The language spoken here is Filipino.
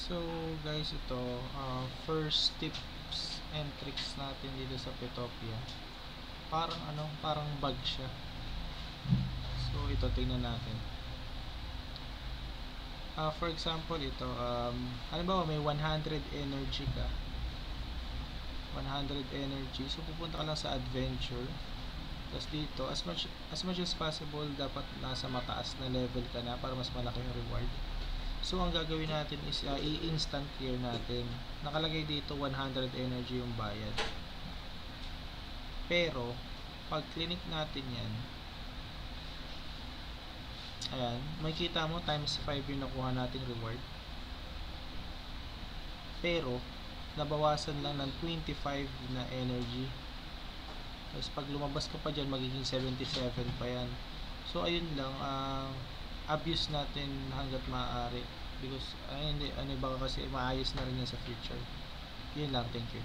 So guys, ito first tips and tricks natin dito sa Petopia. Parang bug siya. So ito tingnan natin. For example, ito halimbawa may 100 energy ka. 100 energy. So pupunta ka lang sa adventure. Tapos dito, as much as possible, dapat nasa mataas na level ka na para mas malaki yung reward. So ang gagawin natin is i-instant clear natin. Nakalagay dito 100 energy yung bayad. Pero pag clinic natin yan, ayan, makikita mo times 5 yung nakuha nating reward. Pero nabawasan lang ng 25 na energy. Tapos pag lumabas ka pa dyan, magiging 77 pa yan. So ayun lang, abuse natin hanggat maaari, because baka kasi maayos na rin yan sa future. Yun lang, thank you.